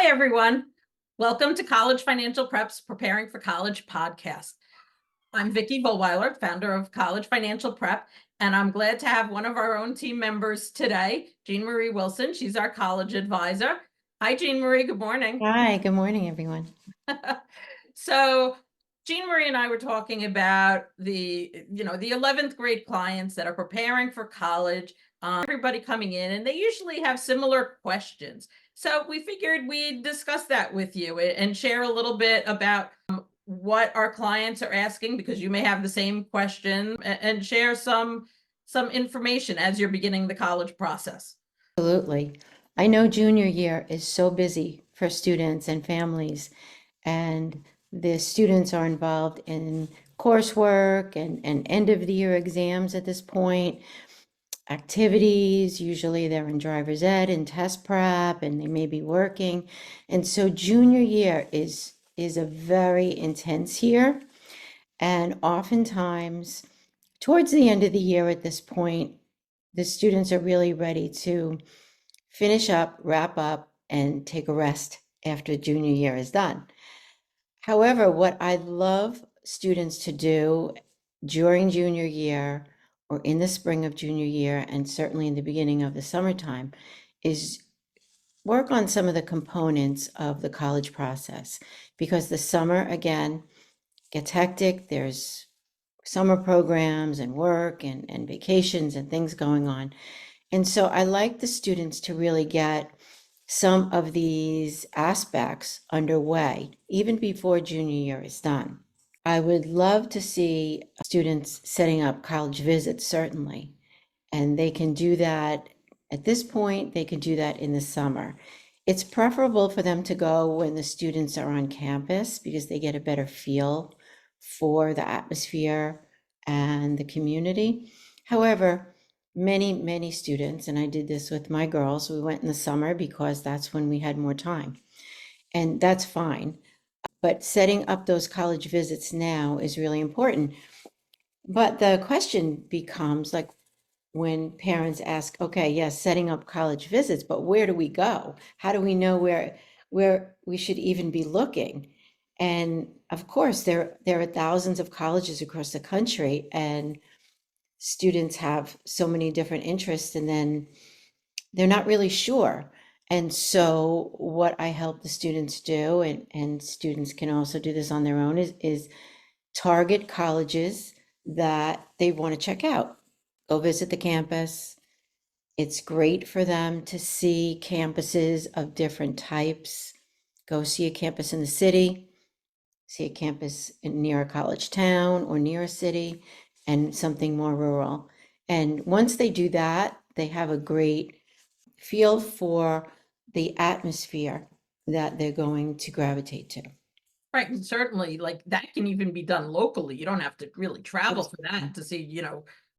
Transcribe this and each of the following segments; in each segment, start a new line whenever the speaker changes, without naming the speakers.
Hi, everyone. Welcome to College Financial Prep's Preparing for College podcast. I'm Vicki Vollweiler, founder of College Financial Prep, and I'm glad to have one of our own team members today, Jeanmarie Wilson. She's our college advisor. Hi, Jeanmarie. Good morning.
Hi, good morning, everyone.
So Jeanmarie and I were talking about the 11th grade clients that are preparing for college, everybody coming in, and they usually have similar questions. So we figured we'd discuss that with you and share a little bit about what our clients are asking, because you may have the same question, and share some information as you're beginning the college process.
Absolutely. I know junior year is so busy for students and families, and the students are involved in coursework and end of the year exams at this point, activities. Usually they're in driver's ed and test prep, and they may be working. And so junior year is a very intense year. And oftentimes, towards the end of the year at this point, the students are really ready to finish up, wrap up, and take a rest after junior year is done. However, what I love students to do during junior year or in the spring of junior year, and certainly in the beginning of the summertime, is work on some of the components of the college process. Because the summer, again, gets hectic. There's summer programs and work and vacations and things going on. And so I like the students to really get some of these aspects underway, even before junior year is done. I would love to see students setting up college visits, certainly. And they can do that at this point, they can do that in the summer. It's preferable for them to go when the students are on campus because they get a better feel for the atmosphere and the community. However, many students, and I did this with my girls, we went in the summer because that's when we had more time. And that's fine. But setting up those college visits now is really important. But the question becomes like when parents ask, okay, yes, setting up college visits, but where do we go? How do we know where we should even be looking? And of course, there are thousands of colleges across the country, and students have so many different interests, and then they're not really sure. And so what I help the students do, and students can also do this on their own, is target colleges that they want to check out. Go visit the campus. It's great for them to see campuses of different types. Go see a campus in the city, see a campus near a college town or near a city, and something more rural. And once they do that, they have a great feel for the atmosphere that they're going to gravitate to.
Right, and certainly, like, that can even be done locally. You don't have to really travel for that to see,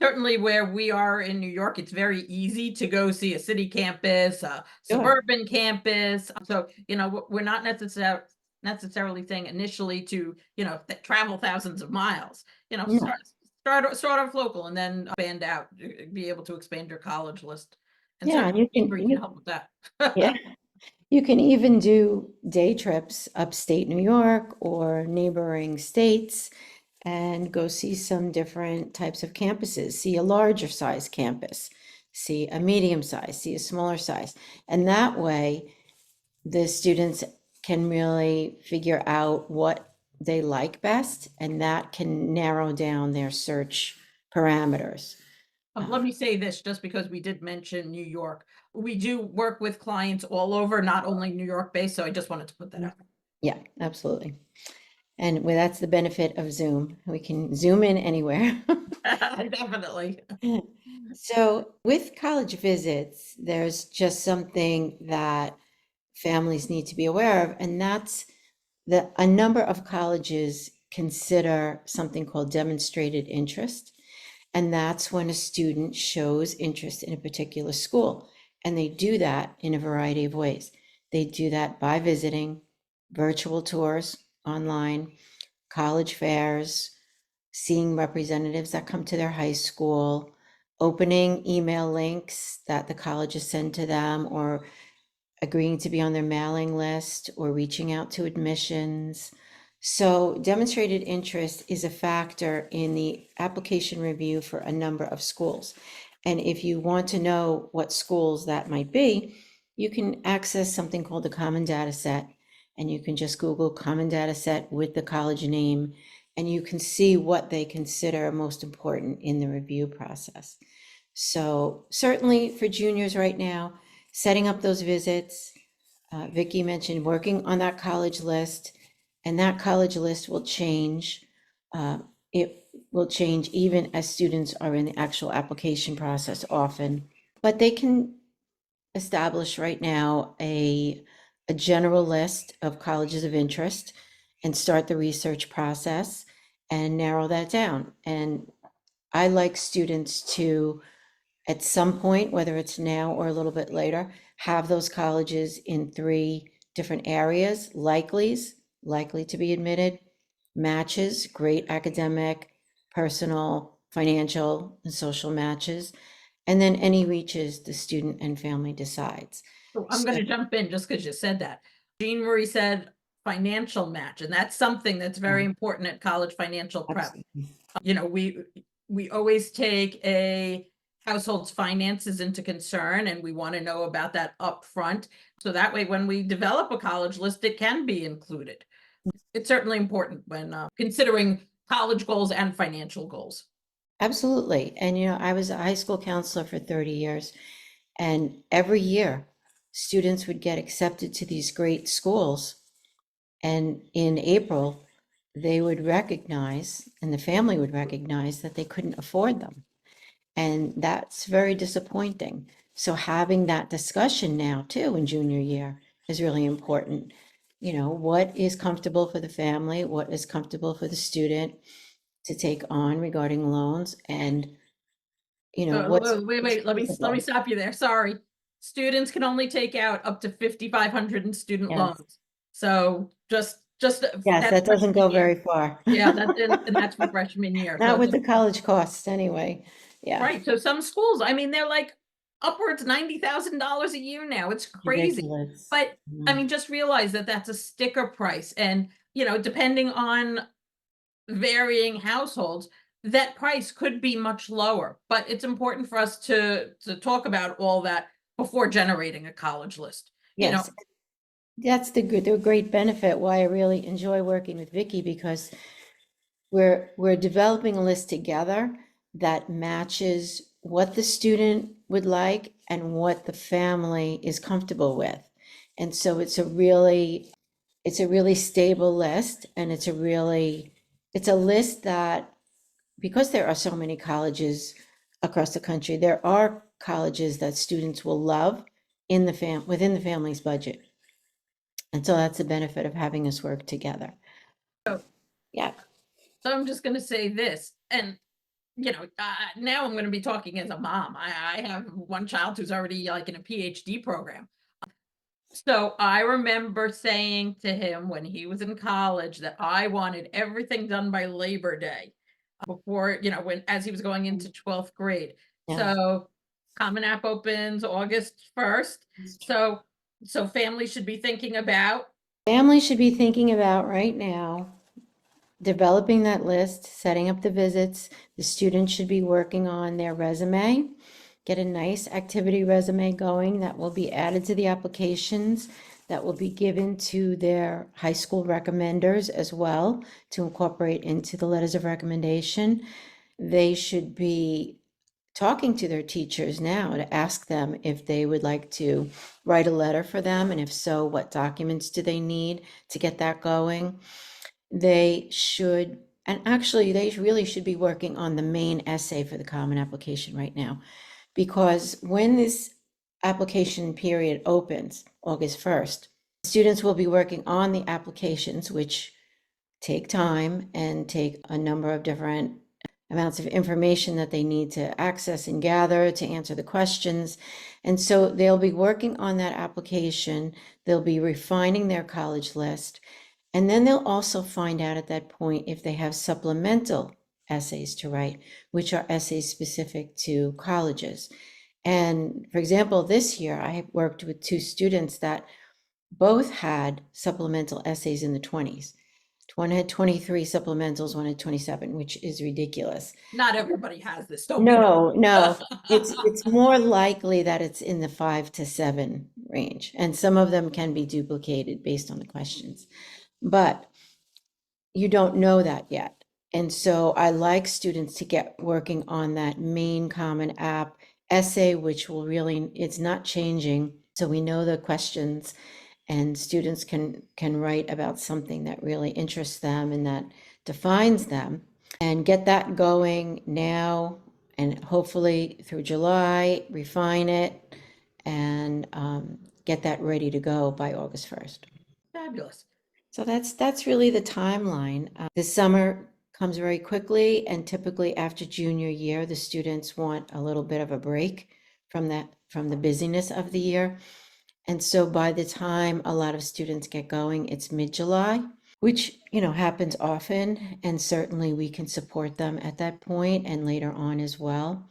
certainly where we are in New York, it's very easy to go see a city campus, a
Sure.
suburban campus. So, we're not necessarily saying initially to, travel thousands of miles.
No.
Start off local and then expand out, be able to expand your college list. And
Yeah,
certainly
you can,
Cambridge can help with that.
yeah. You can even do day trips upstate New York or neighboring states and go see some different types of campuses. See a larger size campus, see a medium size, see a smaller size. And that way, the students can really figure out what they like best, and that can narrow down their search parameters.
Let me say this, just because we did mention New York. We do work with clients all over, not only New York based, so I just wanted to put that out.
Yeah, absolutely. And well, that's the benefit of Zoom. We can zoom in anywhere.
Definitely.
So with college visits, there's just something that families need to be aware of, and that's that a number of colleges consider something called demonstrated interest. And that's when a student shows interest in a particular school. And they do that in a variety of ways. They do that by visiting virtual tours online, college fairs, seeing representatives that come to their high school, opening email links that the colleges send to them, or agreeing to be on their mailing list or reaching out to admissions. So demonstrated interest is a factor in the application review for a number of schools. And if you want to know what schools that might be, you can access something called the Common Data Set. And you can just Google Common Data Set with the college name, and you can see what they consider most important in the review process. So certainly for juniors right now, setting up those visits. Vicki mentioned working on that college list, and that college list will change. It will change even as students are in the actual application process often, but they can establish right now a general list of colleges of interest and start the research process and narrow that down. And I like students to, at some point, whether it's now or a little bit later, have those colleges in 3 different areas: likelies, likely to be admitted; matches, great academic, personal, financial, and social matches; and then any reaches the student and family decides.
So I'm going to jump in just because you said that. Jeanmarie said financial match, and that's something that's very important at college financial prep.
Absolutely.
You know, we always take a household's finances into concern, and we want to know about that up front. So that way, when we develop a college list, it can be included. It's certainly important when considering college goals and financial goals.
Absolutely. And, I was a high school counselor for 30 years, and every year students would get accepted to these great schools. And in April, they would recognize, and the family would recognize, that they couldn't afford them. And that's very disappointing. So having that discussion now too in junior year is really important. What is comfortable for the family, what is comfortable for the student to take on regarding loans, and what's
Wait, let me
feasible.
stop you there. Sorry. Students can only take out up to 5,500 in student
Yes.
loans. So just
Yes,
that's
that doesn't go
freshman year.
very far.
Yeah, and that's for freshman year.
Not
So
with the college costs anyway. Yeah,
right. So some schools, I mean, they're like upwards $90,000 a year now. It's crazy.
ridiculous.
But I mean, just realize that that's a sticker price. And, depending on varying households, that price could be much lower. But it's important for us to talk about all that before generating a college list.
Yes, that's the great benefit why I really enjoy working with Vicki, because we're developing a list together that matches what the student would like and what the family is comfortable with. And so it's a really stable list, and it's a list that, because there are so many colleges across the country, there are colleges that students will love within the family's budget. And so that's the benefit of having us work together.
So,
Yeah.
So I'm just going to say this, and now I'm going to be talking as a mom. I have one child who's already like in a PhD program. So I remember saying to him when he was in college that I wanted everything done by Labor Day before, as he was going into 12th grade.
Yeah.
So Common App opens August 1st. So families should be thinking about.
Families should be thinking about right now developing that list, setting up the visits. The students should be working on their resume, get a nice activity resume going that will be added to the applications, that will be given to their high school recommenders as well to incorporate into the letters of recommendation. They should be talking to their teachers now to ask them if they would like to write a letter for them, and if so, what documents do they need to get that going. They should, and actually they really should be working on the main essay for the Common Application right now, because when this application period opens August 1st, students will be working on the applications, which take time and take a number of different amounts of information that they need to access and gather to answer the questions. And so they'll be working on that application. They'll be refining their college list. And then they'll also find out at that point if they have supplemental essays to write, which are essays specific to colleges. And for example, this year I worked with two students that both had supplemental essays in the 20s. One had 23 supplementals, one had 27, which is ridiculous.
Not everybody has this, don't we
No, no,
know?
it's more likely that it's in the 5 to 7 range, and some of them can be duplicated based on the questions. But you don't know that yet. And so I like students to get working on that main Common App essay, which will really, it's not changing. So we know the questions and students can write about something that really interests them and that defines them, and get that going now, and hopefully through July, refine it and get that ready to go by August 1st.
Fabulous.
So that's really the timeline. The summer comes very quickly, and typically after junior year, the students want a little bit of a break from the busyness of the year. And so by the time a lot of students get going, it's mid-July, which, happens often, and certainly we can support them at that point and later on as well.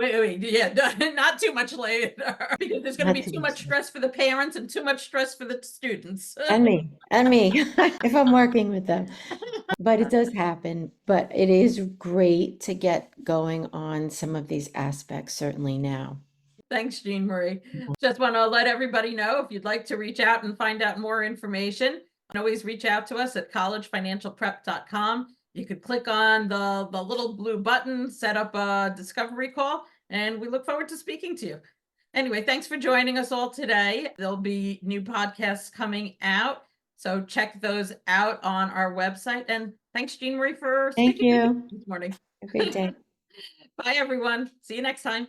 Wait, yeah, not too much later, because there's gonna
Not
be
too
too
much
much stress for the parents and too much stress for the students.
And me, if I'm working with them. But it does happen, but it is great to get going on some of these aspects, certainly now.
Thanks, Jeanmarie. Just want to let everybody know, if you'd like to reach out and find out more information, you can always reach out to us at collegefinancialprep.com. You could click on the little blue button, set up a discovery call, and we look forward to speaking to you. Anyway, thanks for joining us all today. There'll be new podcasts coming out, so check those out on our website. And thanks, Jeanmarie, for
Thank
speaking with me
you.
this morning.
Have a great day.
Bye, everyone. See you next time.